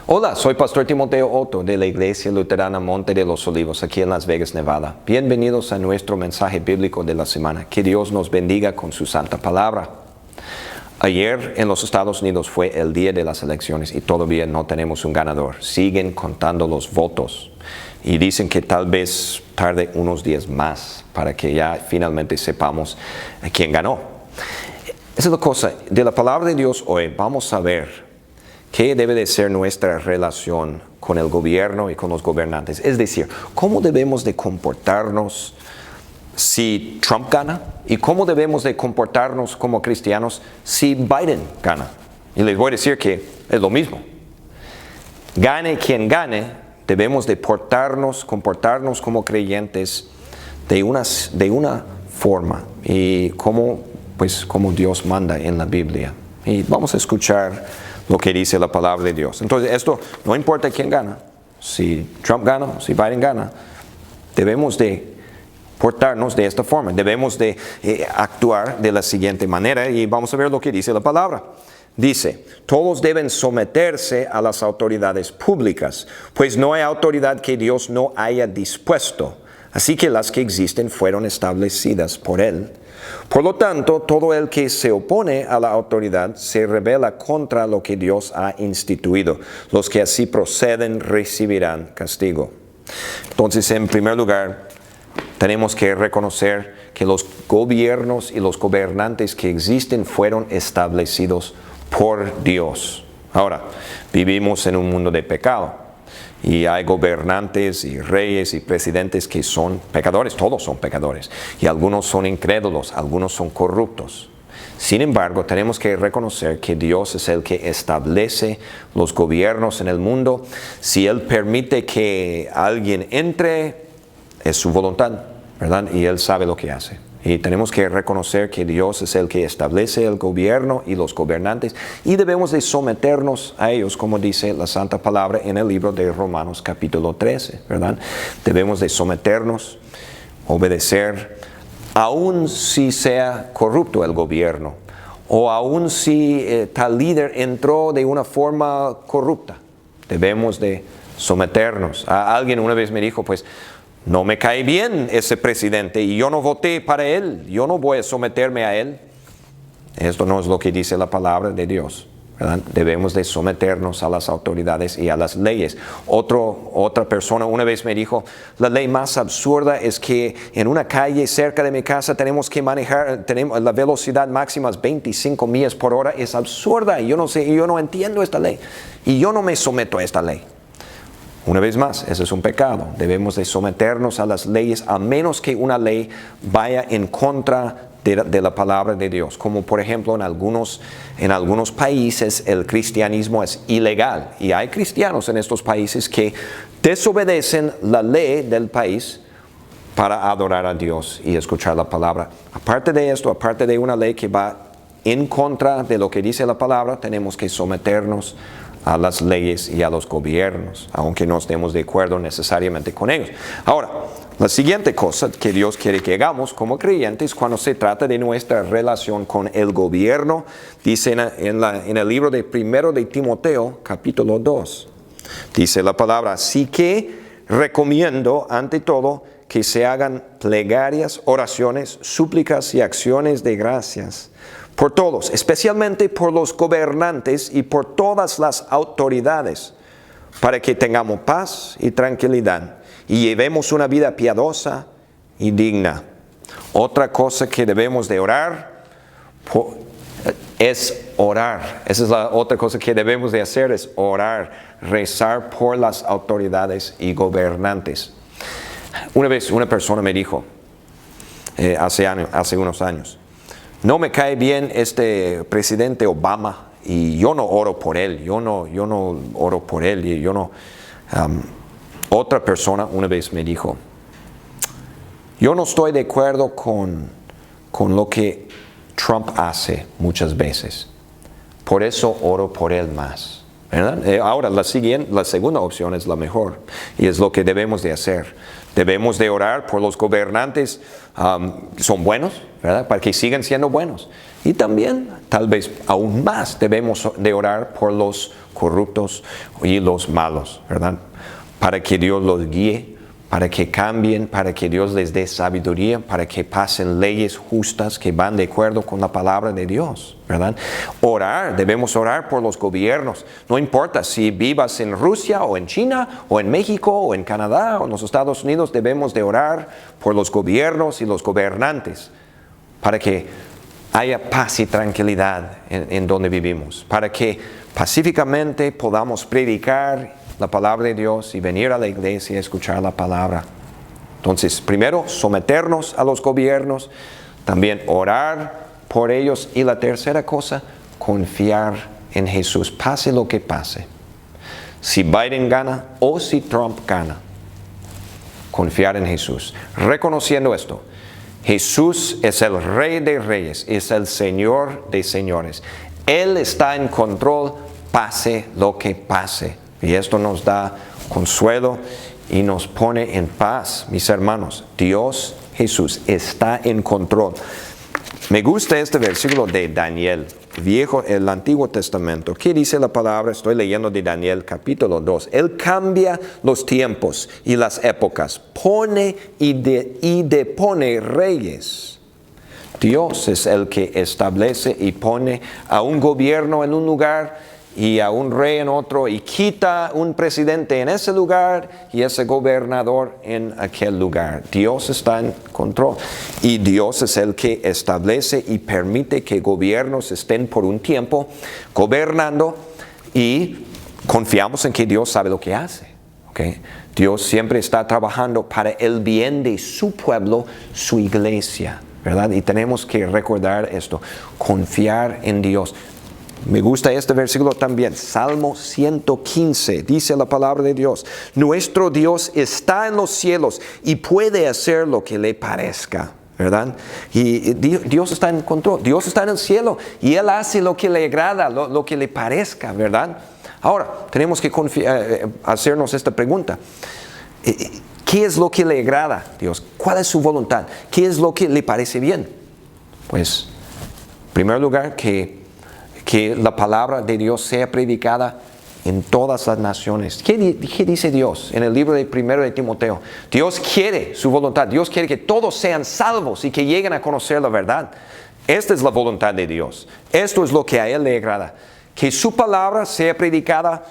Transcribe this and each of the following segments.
Hola, soy Pastor Timoteo Otto de la Iglesia Luterana Monte de los Olivos, aquí en Las Vegas, Nevada. Bienvenidos a nuestro mensaje bíblico de la semana. Que Dios nos bendiga con su santa palabra. Ayer en los Estados Unidos fue el día de las elecciones y todavía no tenemos un ganador. Siguen contando los votos y dicen que tal vez tarde unos días más para que ya finalmente sepamos quién ganó. Esa es la cosa. De la palabra de Dios hoy vamos a ver qué debe de ser nuestra relación con el gobierno y con los gobernantes. Es decir, cómo debemos de comportarnos si Trump gana y cómo debemos de comportarnos como cristianos si Biden gana. Y les voy a decir que es lo mismo. Gane quien gane, debemos de comportarnos como creyentes de una forma y como Dios manda en la Biblia. Y vamos a escuchar lo que dice la palabra de Dios. Entonces, esto no importa quién gana. Si Trump gana, si Biden gana, debemos de portarnos de esta forma. Debemos de actuar de la siguiente manera y vamos a ver lo que dice la palabra. Dice, todos deben someterse a las autoridades públicas, pues no hay autoridad que Dios no haya dispuesto. Así que las que existen fueron establecidas por Él. Por lo tanto, todo el que se opone a la autoridad se rebela contra lo que Dios ha instituido. Los que así proceden recibirán castigo. Entonces, en primer lugar, tenemos que reconocer que los gobiernos y los gobernantes que existen fueron establecidos por Dios. Ahora, vivimos en un mundo de pecado. Y hay gobernantes y reyes y presidentes que son pecadores, todos son pecadores. Y algunos son incrédulos, algunos son corruptos. Sin embargo, tenemos que reconocer que Dios es el que establece los gobiernos en el mundo. Si Él permite que alguien entre, es su voluntad, ¿verdad? Y Él sabe lo que hace. Y tenemos que reconocer que Dios es el que establece el gobierno y los gobernantes y debemos de someternos a ellos, como dice la Santa Palabra en el libro de Romanos capítulo 13, ¿verdad? Debemos de someternos, obedecer, aun si sea corrupto el gobierno o aun si tal líder entró de una forma corrupta. Debemos de someternos. Alguien una vez me dijo, pues, no me cae bien ese presidente y yo no voté para él, yo no voy a someterme a él. Esto no es lo que dice la palabra de Dios, ¿verdad? Debemos de someternos a las autoridades y a las leyes. Otra persona una vez me dijo, la ley más absurda es que en una calle cerca de mi casa tenemos que manejar, la velocidad máxima es 25 millas por hora, es absurda y yo no entiendo esta ley y yo no me someto a esta ley. Una vez más, ese es un pecado. Debemos de someternos a las leyes a menos que una ley vaya en contra de la palabra de Dios. Como por ejemplo en algunos países el cristianismo es ilegal. Y hay cristianos en estos países que desobedecen la ley del país para adorar a Dios y escuchar la palabra. Aparte de esto, aparte de una ley que va en contra de lo que dice la palabra, tenemos que someternos a las leyes y a los gobiernos, aunque no estemos de acuerdo necesariamente con ellos. Ahora, la siguiente cosa que Dios quiere que hagamos como creyentes cuando se trata de nuestra relación con el gobierno, dice en el libro de 1 de Timoteo, capítulo 2, dice la palabra, así que recomiendo ante todo que se hagan plegarias, oraciones, súplicas y acciones de gracias por todos, especialmente por los gobernantes y por todas las autoridades, para que tengamos paz y tranquilidad y llevemos una vida piadosa y digna. Otra cosa que debemos de orar es orar. Esa es la otra cosa que debemos de hacer, es orar, rezar por las autoridades y gobernantes. Una vez una persona me dijo, hace unos años, no me cae bien este presidente Obama y yo no oro por él, yo no oro por él y yo no. Otra persona una vez me dijo, yo no estoy de acuerdo con lo que Trump hace muchas veces, por eso oro por él más. ¿verdad? Ahora, la segunda opción es la mejor y es lo que debemos de hacer. Debemos de orar por los gobernantes que son buenos, ¿verdad? Para que sigan siendo buenos. Y también, tal vez aún más, debemos de orar por los corruptos y los malos, ¿verdad? Para que Dios los guíe, para que cambien, para que Dios les dé sabiduría, para que pasen leyes justas que van de acuerdo con la palabra de Dios, ¿verdad? Debemos orar por los gobiernos. No importa si vivas en Rusia o en China o en México o en Canadá o en los Estados Unidos, debemos de orar por los gobiernos y los gobernantes para que haya paz y tranquilidad en donde vivimos, para que pacíficamente podamos predicar la palabra de Dios y venir a la iglesia y escuchar la palabra. Entonces, primero, someternos a los gobiernos, también orar por ellos y la tercera cosa, confiar en Jesús, pase lo que pase. Si Biden gana o si Trump gana, confiar en Jesús, reconociendo esto. Jesús es el Rey de Reyes, es el Señor de Señores. Él está en control, pase lo que pase. Y esto nos da consuelo y nos pone en paz, mis hermanos. Dios Jesús está en control. Me gusta este versículo de Daniel, el Antiguo Testamento. ¿Qué dice la palabra? Estoy leyendo de Daniel capítulo 2. Él cambia los tiempos y las épocas, pone y depone reyes. Dios es el que establece y pone a un gobierno en un lugar y a un rey en otro, y quita un presidente en ese lugar y ese gobernador en aquel lugar. Dios está en control y Dios es el que establece y permite que gobiernos estén por un tiempo gobernando, y confiamos en que Dios sabe lo que hace. ¿Okay? Dios siempre está trabajando para el bien de su pueblo, su iglesia, ¿verdad? Y tenemos que recordar esto, confiar en Dios. Me gusta este versículo también, Salmo 115, dice la palabra de Dios: nuestro Dios está en los cielos y puede hacer lo que le parezca, ¿verdad? Y Dios está en control, Dios está en el cielo y Él hace lo que le agrada, lo que le parezca, ¿verdad? Ahora, tenemos que hacernos esta pregunta. ¿Qué es lo que le agrada a Dios? ¿Cuál es su voluntad? ¿Qué es lo que le parece bien? Pues, en primer lugar, que la palabra de Dios sea predicada en todas las naciones. ¿Qué dice Dios en el libro de 1 de Timoteo? Dios quiere su voluntad. Dios quiere que todos sean salvos y que lleguen a conocer la verdad. Esta es la voluntad de Dios. Esto es lo que a Él le agrada. Que su palabra sea predicada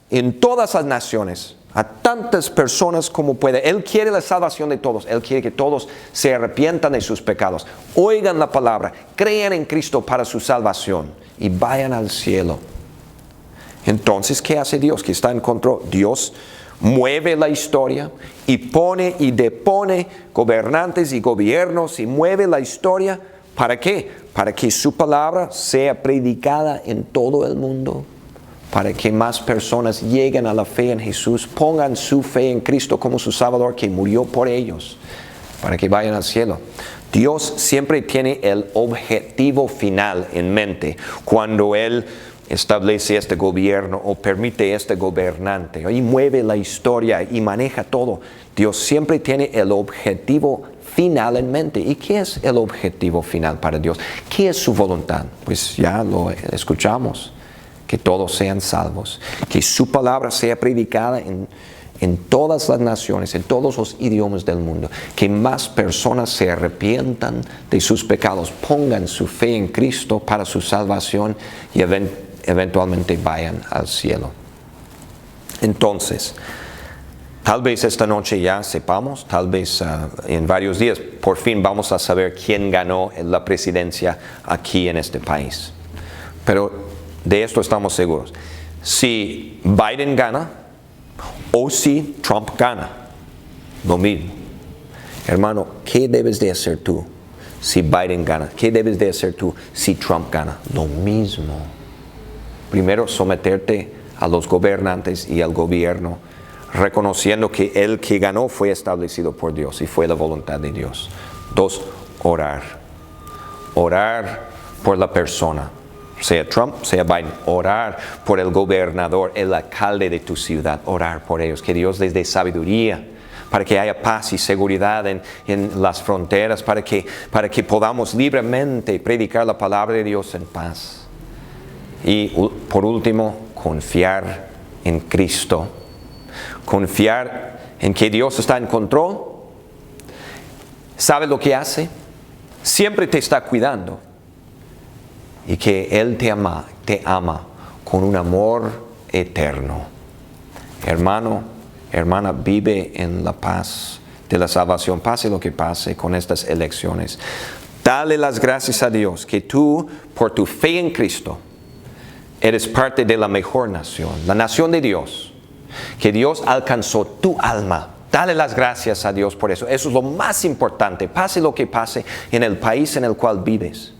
en todas las naciones, a tantas personas como puede. Él quiere la salvación de todos. Él quiere que todos se arrepientan de sus pecados, oigan la palabra, crean en Cristo para su salvación y vayan al cielo. Entonces, ¿qué hace Dios? Que está en control. Dios mueve la historia y pone y depone gobernantes y gobiernos y mueve la historia. ¿Para qué? Para que su palabra sea predicada en todo el mundo, para que más personas lleguen a la fe en Jesús, pongan su fe en Cristo como su Salvador que murió por ellos, para que vayan al cielo. Dios siempre tiene el objetivo final en mente cuando Él establece este gobierno o permite este gobernante y mueve la historia y maneja todo. Dios siempre tiene el objetivo final en mente. ¿Y qué es el objetivo final para Dios? ¿Qué es su voluntad? Pues ya lo escuchamos. Que todos sean salvos, que su palabra sea predicada en todas las naciones, en todos los idiomas del mundo, que más personas se arrepientan de sus pecados, pongan su fe en Cristo para su salvación y eventualmente vayan al cielo. Entonces, tal vez esta noche ya sepamos, tal vez en varios días por fin vamos a saber quién ganó la presidencia aquí en este país. Pero de esto estamos seguros. Si Biden gana o si Trump gana, lo mismo. Hermano, ¿qué debes de hacer tú si Biden gana? ¿Qué debes de hacer tú si Trump gana? Lo mismo. Primero, someterte a los gobernantes y al gobierno, reconociendo que el que ganó fue establecido por Dios y fue la voluntad de Dios. 2, orar. Orar por la persona. sea Trump, sea Biden, orar por el gobernador, el alcalde de tu ciudad, orar por ellos, que Dios les dé sabiduría para que haya paz y seguridad en las fronteras, para que podamos libremente predicar la palabra de Dios en paz. Y por último, confiar en Cristo, confiar en que Dios está en control, sabe lo que hace, siempre te está cuidando y que Él te ama con un amor eterno. Hermano, hermana, vive en la paz de la salvación, pase lo que pase con estas elecciones. Dale las gracias a Dios que tú, por tu fe en Cristo, eres parte de la mejor nación, la nación de Dios, que Dios alcanzó tu alma. Dale las gracias a Dios por eso. Eso es lo más importante, pase lo que pase en el país en el cual vives.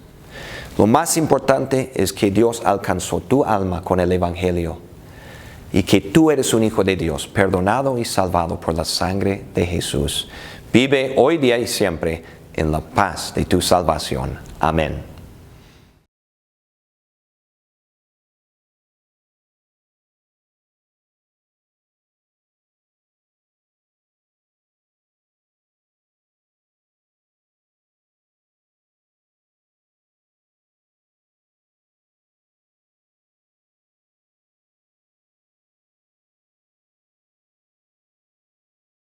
Lo más importante es que Dios alcanzó tu alma con el Evangelio y que tú eres un hijo de Dios, perdonado y salvado por la sangre de Jesús. Vive hoy, día y siempre en la paz de tu salvación. Amén.